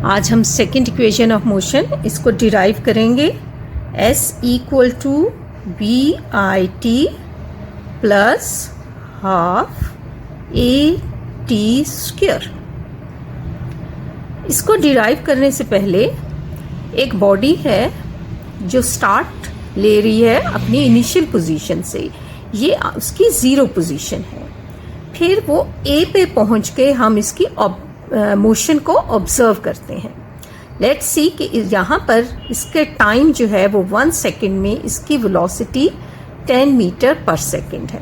आज हम second equation of motion इसको डिराइव करेंगे। S equal to B I T plus half A T square. इसको derive करने से पहले एक बॉडी है जो स्टार्ट ले रही है अपनी इनिशियल पोजीशन से, ये उसकी ज़ीरो पोजीशन है। फिर वो ए पे पहुंच के हम इसकी मोशन को ऑब्जर्व करते हैं। लेट्स सी कि यहाँ पर इसके टाइम जो है वो 1 सेकेंड में इसकी वेलोसिटी 10 मीटर पर सेकेंड है।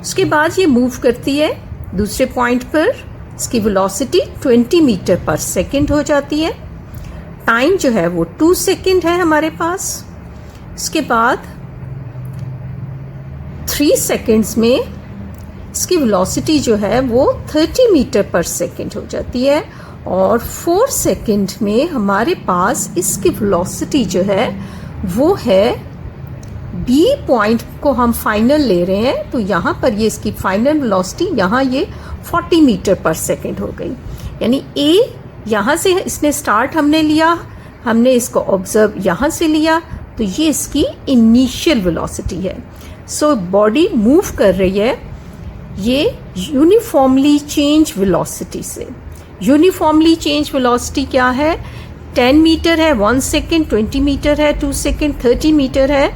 उसके बाद ये मूव करती है दूसरे पॉइंट पर, इसकी वेलोसिटी 20 मीटर पर सेकेंड हो जाती है। टाइम जो है वो 2 सेकेंड है हमारे पास। उसके बाद 3 सेकेंड्स में इसकी वेलोसिटी जो है वो 30 मीटर पर सेकेंड हो जाती है और 4 सेकेंड में हमारे पास इसकी वेलोसिटी जो है वो है बी पॉइंट को हम फाइनल ले रहे हैं, तो यहाँ पर ये इसकी फाइनल वेलोसिटी यहाँ ये 40 मीटर पर सेकेंड हो गई। यानी ए यहाँ से इसने स्टार्ट हमने लिया, हमने इसको ऑब्जर्व यहाँ से लिया, तो ये इसकी इनिशियल वेलोसिटी है। सो बॉडी मूव कर रही है ये यूनिफॉर्मली चेंज वेलोसिटी से। यूनिफॉर्मली चेंज वेलोसिटी क्या है? 10 मीटर है 1 सेकेंड, 20 मीटर है 2 सेकेंड, 30 मीटर है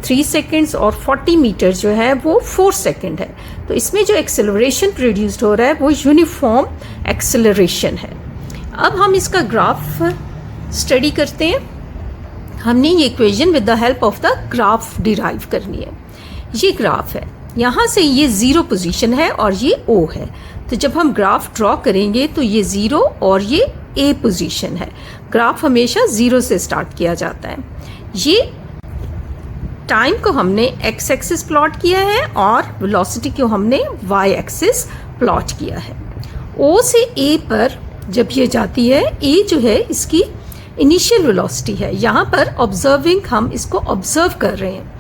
3 सेकेंड्स और 40 मीटर जो है वो 4 सेकेंड है। तो इसमें जो एक्सेलरेशन प्रोड्यूस्ड हो रहा है वो यूनिफॉर्म एक्सेलरेशन है। अब हम इसका ग्राफ स्टडी करते हैं। हमने ये equation with the help of the graph derive करनी है। ये ग्राफ है, यहाँ से ये ज़ीरो पोजीशन है और ये O है। तो जब हम ग्राफ ड्रॉ करेंगे तो ये ज़ीरो और ये A पोजीशन है। ग्राफ हमेशा ज़ीरो से स्टार्ट किया जाता है। ये टाइम को हमने x एक्सिस प्लॉट किया है और वेलोसिटी को हमने y एक्सिस प्लॉट किया है। O से A पर जब ये जाती है, A जो है इसकी इनिशियल वेलोसिटी है। यहाँ पर ऑब्जर्विंग हम इसको ऑब्जर्व कर रहे हैं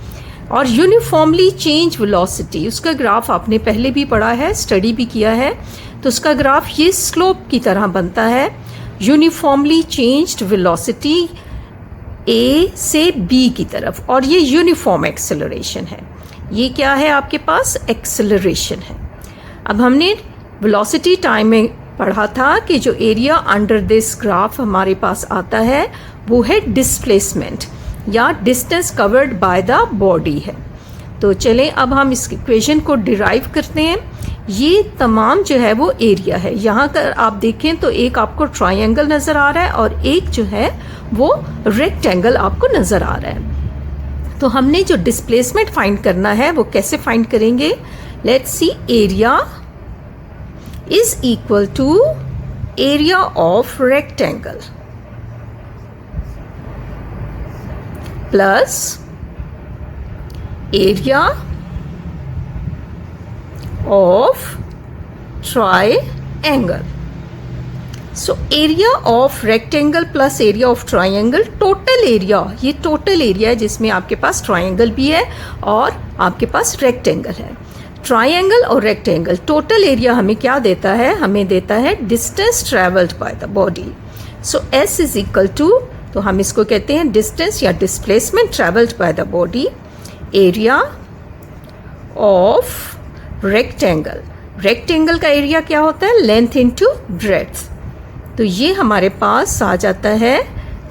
और यूनिफॉर्मली चेंज वेलोसिटी, उसका ग्राफ आपने पहले भी पढ़ा है, स्टडी भी किया है। तो उसका ग्राफ ये स्लोप की तरह बनता है। यूनिफॉर्मली चेंज्ड वेलोसिटी ए से बी की तरफ, और ये यूनिफॉर्म एक्सेलरेशन है। ये क्या है आपके पास? एक्सेलरेशन है। अब हमने वेलोसिटी टाइम में पढ़ा था कि जो एरिया अंडर दिस ग्राफ हमारे पास आता है वो है डिस्प्लेसमेंट या distance covered by the body है। तो चलें अब हम इस इक्वेशन को डिराइव करते हैं। ये तमाम जो है वो एरिया है। यहाँ पर आप देखें तो एक आपको ट्रायंगल नज़र आ रहा है और एक जो है वो रेक्टेंगल आपको नज़र आ रहा है। तो हमने जो डिस्प्लेसमेंट फाइंड करना है वो कैसे फाइंड करेंगे? Let's see, area is equal to area of rectangle plus area of triangle. So area of rectangle plus area of triangle, total area, ये टोटल एरिया है जिसमें आपके पास ट्रायंगल भी है और आपके पास रेक्टेंगल है। ट्रायंगल और रेक्टेंगल टोटल एरिया हमें क्या देता है? हमें देता है distance travelled by the body. So S is equal to, तो हम इसको कहते हैं डिस्टेंस या displacement travelled by the body, area of rectangle. Rectangle का एरिया क्या होता है? Length into breadth. तो ये हमारे पास आ जाता है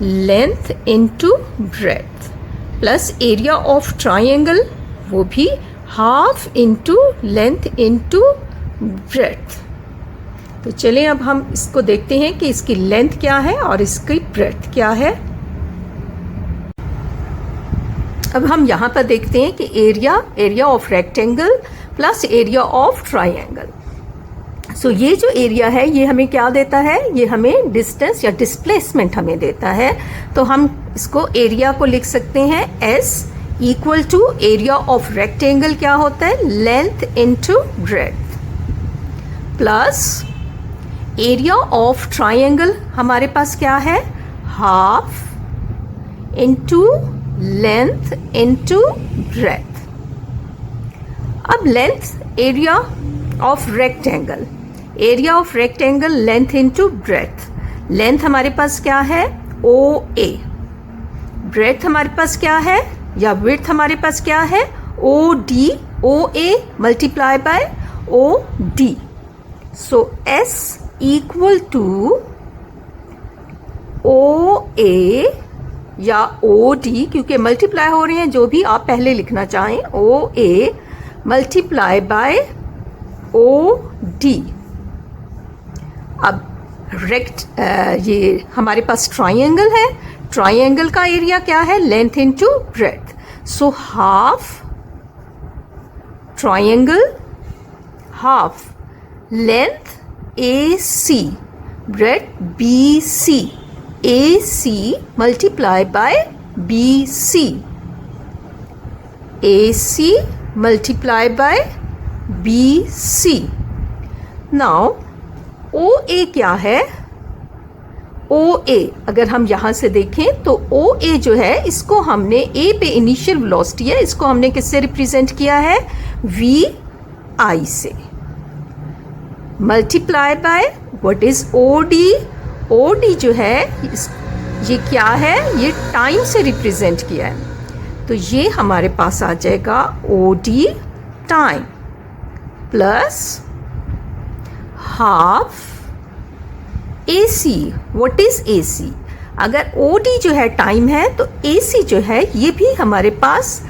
length into breadth plus area of triangle, वो भी half into length into breadth. तो चलें अब हम इसको देखते हैं कि इसकी लेंथ क्या है और इसकी ब्रेड्थ क्या है। अब हम यहाँ पर देखते हैं कि area of rectangle plus area of triangle. So ये जो एरिया है ये हमें क्या देता है? ये हमें डिस्टेंस या डिस्प्लेसमेंट हमें देता है। तो हम इसको एरिया को लिख सकते हैं S equal to area of rectangle क्या होता है? Length into breadth plus area of triangle हमारे पास क्या है? Half into length into breadth. अब length area of rectangle, area of rectangle length into breadth. Length हमारे पास क्या है, ओ ए। ब्रेड्थ हमारे पास क्या है, या विड्थ हमारे पास क्या है, O D. O A multiply by O D. So S equal to O A या ओ डी, क्योंकि मल्टीप्लाई हो रहे हैं, जो भी आप पहले लिखना चाहें, O A multiply by O D. अब ये हमारे पास ट्राइंगल है, ट्राइंगल का एरिया क्या है, length into breadth. So half triangle, half length A C, breadth B C, A C multiply by B C, A C multiply by B C. Now O A क्या है, ओ ए अगर हम यहां से देखें तो ओ ए जो है, इसको हमने ए पे इनिशियल वेलोसिटी है, इसको हमने किससे रिप्रेजेंट किया है, V I say, multiply by what is O D. O D जो है ये क्या है, ये टाइम से रिप्रेजेंट किया है, तो ये हमारे पास आ जाएगा O D time plus half A C. What is A C, अगर ओ डी जो है टाइम है, तो ए सी जो है ये भी हमारे पास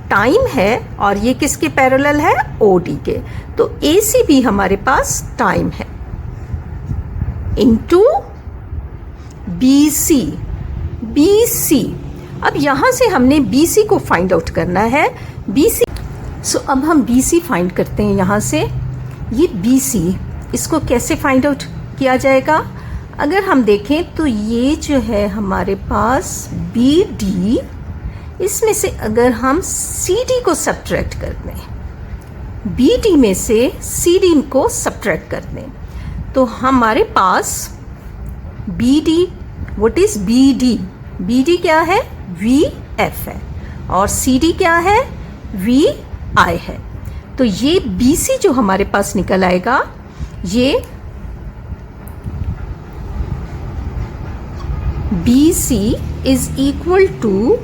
टाइम है, और ये किसके पैरेलल है, ओ डी के, तो ए सी भी हमारे पास टाइम है, into B C. B C, अब यहां से हमने बी सी को फाइंड आउट करना है, बी सी। सो अब हम बी सी फाइंड करते हैं यहाँ से। ये बी सी, इसको कैसे फाइंड आउट किया जाएगा, अगर हम देखें तो ये जो है हमारे पास बी डी, इसमें से अगर हम सी डी को सब्ट्रैक्ट कर दें, बी डी में से सी डी को सब्ट्रैक्ट कर दें, तो हमारे पास B D, what is B D, B D क्या है, वी एफ है, और सी डी क्या है, वी आई है। तो ये बी सी जो हमारे पास निकल आएगा, ये B C is equal to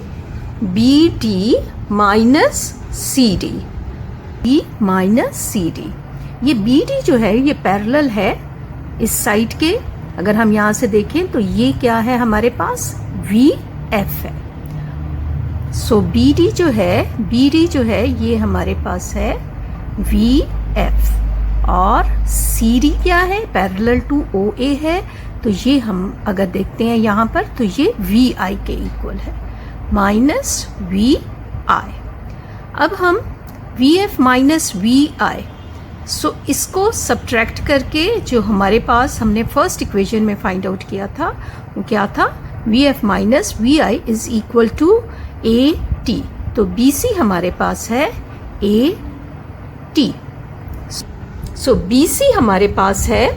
B D minus C D, B minus C D. ये बी डी जो है ये पैरेलल है इस साइड के, अगर हम यहाँ से देखें तो ये क्या है हमारे पास, वी एफ है। सो बी डी जो है, बी डी जो है ये हमारे पास है वी एफ, और सी डी क्या है, पैरेलल टू ओ ए है, तो ये हम अगर देखते हैं यहाँ पर तो ये वी आई के इक्वल है, माइनस वी आई। अब हम V F minus V I, so इसको सब्ट्रैक्ट करके जो हमारे पास हमने फर्स्ट इक्वेशन में फाइंड आउट किया था वो क्या था, V F minus V I is equal to A T. तो बी सी हमारे पास है A T. So B C हमारे पास है,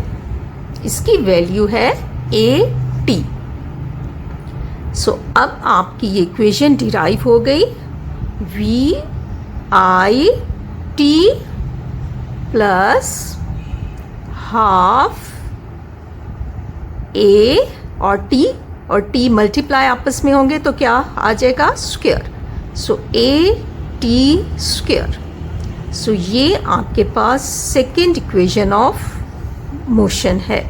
इसकी वैल्यू है ए टी। सो अब आपकी ये इक्वेशन डिराइव हो गई, V I T plus half A और टी मल्टीप्लाई आपस में होंगे तो क्या आ जाएगा, square. So A T square. So ये आपके पास सेकेंड इक्वेशन ऑफ मोशन है।